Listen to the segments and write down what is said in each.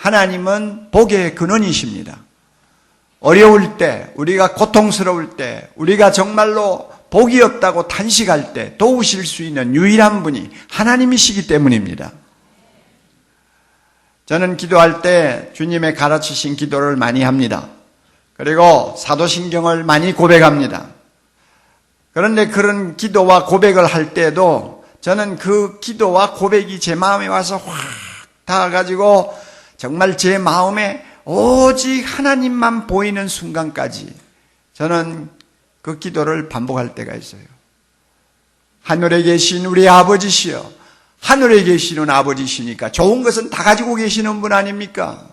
하나님은 복의 근원이십니다. 어려울 때, 우리가 고통스러울 때, 우리가 정말로 복이 없다고 탄식할 때 도우실 수 있는 유일한 분이 하나님이시기 때문입니다. 저는 기도할 때 주님의 가르치신 기도를 많이 합니다. 그리고 사도신경을 많이 고백합니다. 그런데 그런 기도와 고백을 할 때도 저는 그 기도와 고백이 제 마음에 와서 확 닿아가지고 정말 제 마음에 오직 하나님만 보이는 순간까지 저는 그 기도를 반복할 때가 있어요. 하늘에 계신 우리 아버지시여, 하늘에 계시는 아버지시니까 좋은 것은 다 가지고 계시는 분 아닙니까?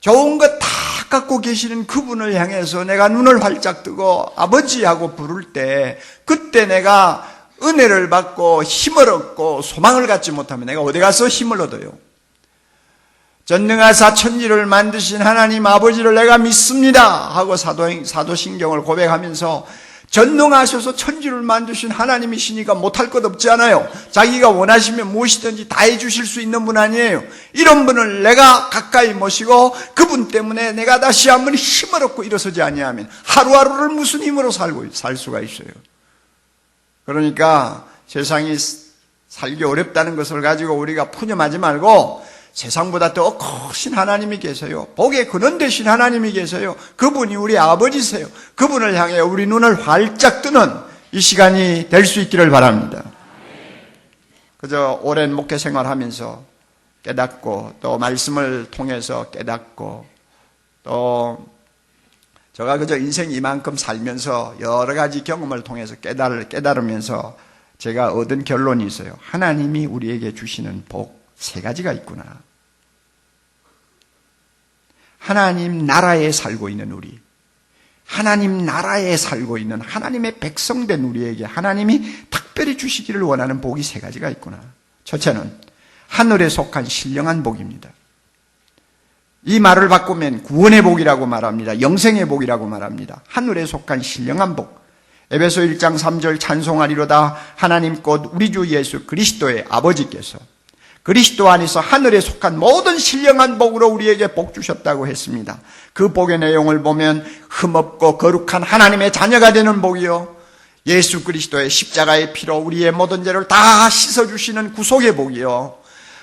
좋은 것 다 갖고 계시는 그분을 향해서 내가 눈을 활짝 뜨고 아버지하고 부를 때, 그때 내가 은혜를 받고 힘을 얻고 소망을 갖지 못하면 내가 어디 가서 힘을 얻어요? 전능하사 천지를 만드신 하나님 아버지를 내가 믿습니다 하고 사도신경을 고백하면서 전능하셔서 천지를 만드신 하나님이시니까 못할 것 없지 않아요. 자기가 원하시면 무엇이든지 다 해주실 수 있는 분 아니에요. 이런 분을 내가 가까이 모시고 그분 때문에 내가 다시 한번 힘을 얻고 일어서지 아니하면 하루하루를 무슨 힘으로 살 수가 있어요. 그러니까 세상이 살기 어렵다는 것을 가지고 우리가 푸념하지 말고 세상보다 더 크신 하나님이 계세요. 복의 근원 되신 하나님이 계세요. 그분이 우리 아버지세요. 그분을 향해 우리 눈을 활짝 뜨는 이 시간이 될 수 있기를 바랍니다. 그저 오랜 목회 생활하면서 깨닫고 또 말씀을 통해서 깨닫고 또 제가 그저 인생 이만큼 살면서 여러 가지 경험을 통해서 깨달으면서 제가 얻은 결론이 있어요. 하나님이 우리에게 주시는 복 세 가지가 있구나. 하나님 나라에 살고 있는 우리, 하나님 나라에 살고 있는 하나님의 백성된 우리에게 하나님이 특별히 주시기를 원하는 복이 세 가지가 있구나. 첫째는 하늘에 속한 신령한 복입니다. 이 말을 바꾸면 구원의 복이라고 말합니다. 영생의 복이라고 말합니다. 하늘에 속한 신령한 복. 에베소 1장 3절 찬송하리로다 하나님 곧 우리 주 예수 그리스도의 아버지께서 그리스도 안에서 하늘에 속한 모든 신령한 복으로 우리에게 복 주셨다고 했습니다. 그 복의 내용을 보면 흠없고 거룩한 하나님의 자녀가 되는 복이요, 예수 그리스도의 십자가의 피로 우리의 모든 죄를 다 씻어주시는 구속의 복이요,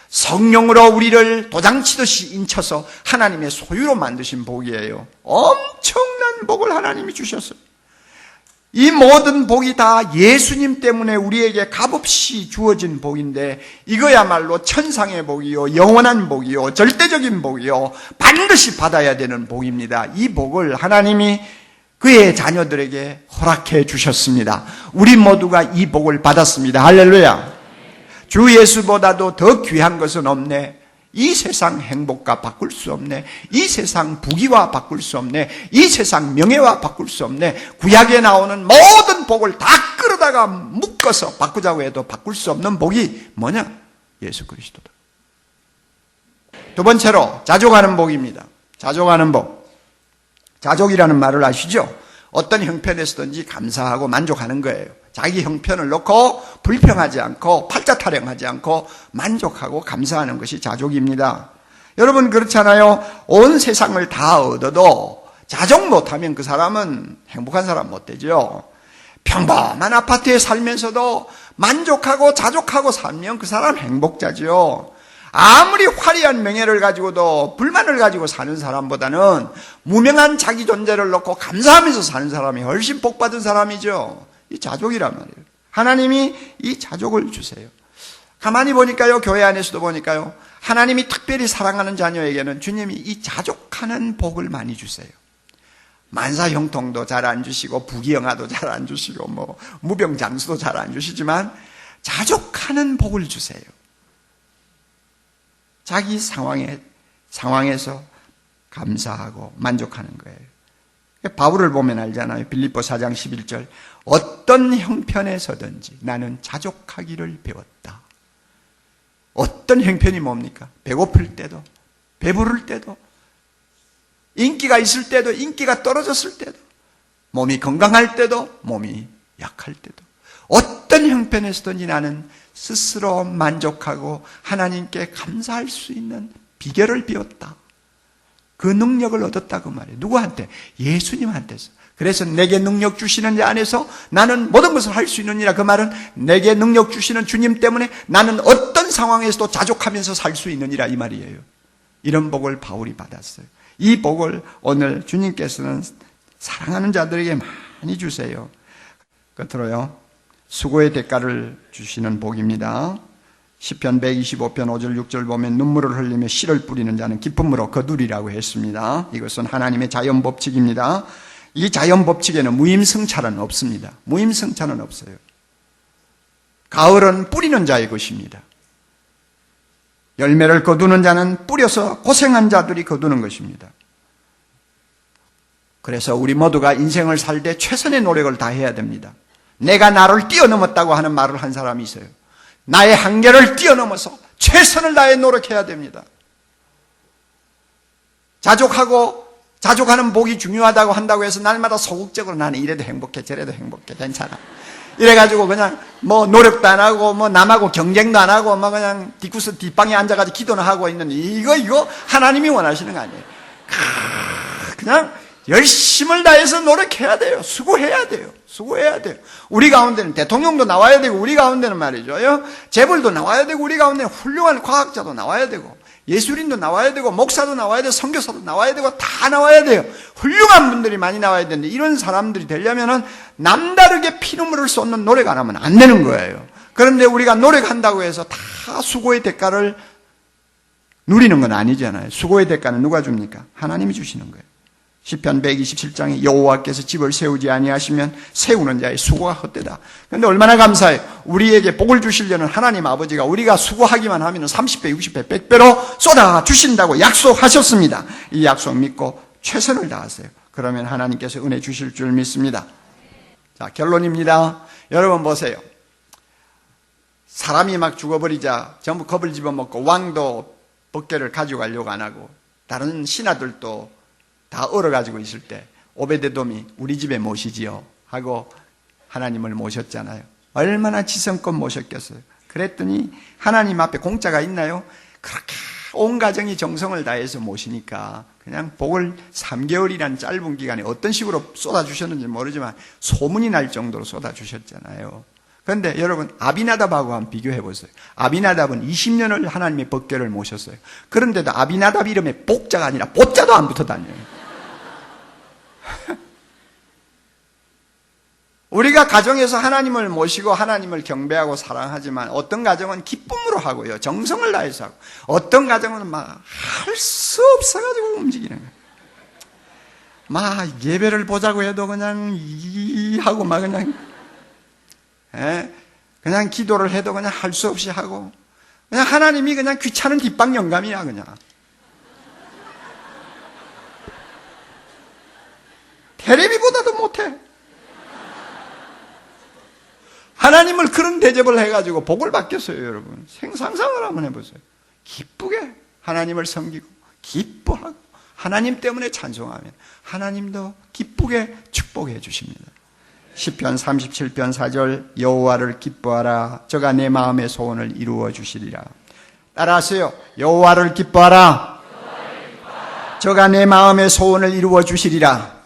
성령으로 우리를 도장치듯이 인쳐서 하나님의 소유로 만드신 복이에요. 엄청난 복을 하나님이 주셨어요. 이 모든 복이 다 예수님 때문에 우리에게 값없이 주어진 복인데 이거야말로 천상의 복이요, 영원한 복이요, 절대적인 복이요, 반드시 받아야 되는 복입니다. 이 복을 하나님이 그의 자녀들에게 허락해 주셨습니다. 우리 모두가 이 복을 받았습니다. 할렐루야. 주 예수보다도 더 귀한 것은 없네. 이 세상 행복과 바꿀 수 없네. 이 세상 부귀와 바꿀 수 없네. 이 세상 명예와 바꿀 수 없네. 구약에 나오는 모든 복을 다 끌어다가 묶어서 바꾸자고 해도 바꿀 수 없는 복이 뭐냐? 예수 그리스도다. 두 번째로 자족하는 복입니다. 자족하는 복. 자족이라는 말을 아시죠? 어떤 형편에서든지 감사하고 만족하는 거예요. 자기 형편을 놓고 불평하지 않고 팔자 타령하지 않고 만족하고 감사하는 것이 자족입니다. 여러분 그렇잖아요. 온 세상을 다 얻어도 자족 못하면 그 사람은 행복한 사람 못 되죠. 평범한 아파트에 살면서도 만족하고 자족하고 살면 그 사람 행복자죠. 아무리 화려한 명예를 가지고도 불만을 가지고 사는 사람보다는 무명한 자기 존재를 놓고 감사하면서 사는 사람이 훨씬 복받은 사람이죠. 이 자족이란 말이에요. 하나님이 이 자족을 주세요. 가만히 보니까요, 교회 안에서도 보니까요, 하나님이 특별히 사랑하는 자녀에게는 주님이 이 자족하는 복을 많이 주세요. 만사형통도 잘 안 주시고 부귀영화도 잘 안 주시고 뭐 무병장수도 잘 안 주시지만 자족하는 복을 주세요. 자기 상황에서 감사하고 만족하는 거예요. 바울을 보면 알잖아요. 빌립보 4장 11절. 어떤 형편에서든지 나는 자족하기를 배웠다. 어떤 형편이 뭡니까? 배고플 때도, 배부를 때도, 인기가 있을 때도, 인기가 떨어졌을 때도, 몸이 건강할 때도, 몸이 약할 때도, 어떤 형편에서든지 나는 스스로 만족하고 하나님께 감사할 수 있는 비결을 배웠다. 그 능력을 얻었다 그 말이에요. 누구한테? 예수님한테서. 그래서 내게 능력 주시는 자 안에서 나는 모든 것을 할 수 있느니라. 그 말은 내게 능력 주시는 주님 때문에 나는 어떤 상황에서도 자족하면서 살 수 있느니라 이 말이에요. 이런 복을 바울이 받았어요. 이 복을 오늘 주님께서는 사랑하는 자들에게 많이 주세요. 끝으로요, 수고의 대가를 주시는 복입니다. 시편 125편 5절 6절 보면 눈물을 흘리며 씨를 뿌리는 자는 기쁨으로 거두리라고 했습니다. 이것은 하나님의 자연 법칙입니다. 이 자연 법칙에는 무임승차는 없습니다. 무임승차는 없어요. 가을은 뿌리는 자의 것입니다. 열매를 거두는 자는 뿌려서 고생한 자들이 거두는 것입니다. 그래서 우리 모두가 인생을 살 때 최선의 노력을 다해야 됩니다. 내가 나를 뛰어넘었다고 하는 말을 한 사람이 있어요. 나의 한계를 뛰어넘어서 최선을 다해 노력해야 됩니다. 자족하는 복이 중요하다고 한다고 해서 날마다 소극적으로 나는 이래도 행복해 저래도 행복해 괜찮아 이래가지고 그냥 뭐 노력도 안 하고 뭐 남하고 경쟁도 안 하고 뭐 그냥 뒷구스 뒷방에 앉아가지고 기도는 하고 있는 이거 하나님이 원하시는 거 아니에요. 그냥 열심을 다해서 노력해야 돼요. 수고해야 돼요. 우리 가운데는 대통령도 나와야 되고 우리 가운데는 말이죠. 재벌도 나와야 되고 우리 가운데는 훌륭한 과학자도 나와야 되고 예술인도 나와야 되고 목사도 나와야 되고 선교사도 나와야 되고 다 나와야 돼요. 훌륭한 분들이 많이 나와야 되는데 이런 사람들이 되려면은 남다르게 피눈물을 쏟는 노력 안 하면 안 되는 거예요. 그런데 우리가 노력한다고 해서 다 수고의 대가를 누리는 건 아니잖아요. 수고의 대가는 누가 줍니까? 하나님이 주시는 거예요. 시편 127장에 여호와께서 집을 세우지 아니하시면 세우는 자의 수고가 헛되다. 그런데 얼마나 감사해요. 우리에게 복을 주시려는 하나님 아버지가 우리가 수고하기만 하면 30배, 60배, 100배로 쏟아 주신다고 약속하셨습니다. 이 약속 믿고 최선을 다하세요. 그러면 하나님께서 은혜 주실 줄 믿습니다. 자, 결론입니다. 여러분 보세요. 사람이 막 죽어버리자 전부 겁을 집어먹고 왕도 법궤를 가져가려고 안 하고 다른 신하들도 다 얼어가지고 있을 때 오베데돔이 우리 집에 모시지요 하고 하나님을 모셨잖아요. 얼마나 지성껏 모셨겠어요. 그랬더니 하나님 앞에 공짜가 있나요? 그렇게 온 가정이 정성을 다해서 모시니까 그냥 복을 3개월이란 짧은 기간에 어떤 식으로 쏟아주셨는지 모르지만 소문이 날 정도로 쏟아주셨잖아요. 그런데 여러분 아비나답하고 한번 비교해보세요. 아비나답은 20년을 하나님의 법궤를 모셨어요. 그런데도 아비나답 이름에 복자가 아니라 보자도 안 붙어 다녀요. 우리가 가정에서 하나님을 모시고 하나님을 경배하고 사랑하지만 어떤 가정은 기쁨으로 하고요. 정성을 다해서 하고 어떤 가정은 막 할 수 없어가지고 움직이는 거예요. 막 예배를 보자고 해도 그냥 하고 막 그냥 기도를 해도 그냥 할 수 없이 하고 그냥 하나님이 그냥 귀찮은 뒷방 영감이야 그냥. 테레비보다도 못해. 하나님을 그런 대접을 해가지고 복을 받겠어요, 여러분. 상상을 한번 해보세요. 기쁘게 하나님을 섬기고, 기뻐하고, 하나님 때문에 찬송하면 하나님도 기쁘게 축복해 주십니다. 시편 37편 4절 여호와를 기뻐하라. 저가 내 마음의 소원을 이루어 주시리라. 따라하세요. 여호와를 기뻐하라. 저가 내 마음의 소원을 이루어 주시리라.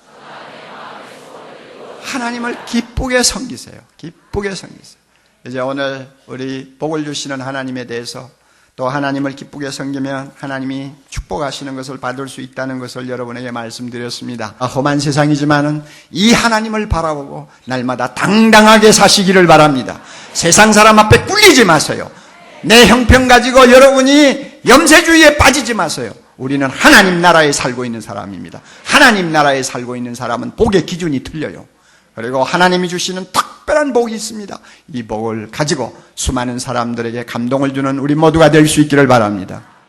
하나님을 기쁘게 섬기세요. 기쁘게 섬기세요. 이제 오늘 우리 복을 주시는 하나님에 대해서 또 하나님을 기쁘게 섬기면 하나님이 축복하시는 것을 받을 수 있다는 것을 여러분에게 말씀드렸습니다. 험한 세상이지만은 이 하나님을 바라보고 날마다 당당하게 사시기를 바랍니다. 세상 사람 앞에 꿀리지 마세요. 내 형편 가지고 여러분이 염세주의에 빠지지 마세요. 우리는 하나님 나라에 살고 있는 사람입니다. 하나님 나라에 살고 있는 사람은 복의 기준이 틀려요. 그리고 하나님이 주시는 특별한 복이 있습니다. 이 복을 가지고 수많은 사람들에게 감동을 주는 우리 모두가 될 수 있기를 바랍니다.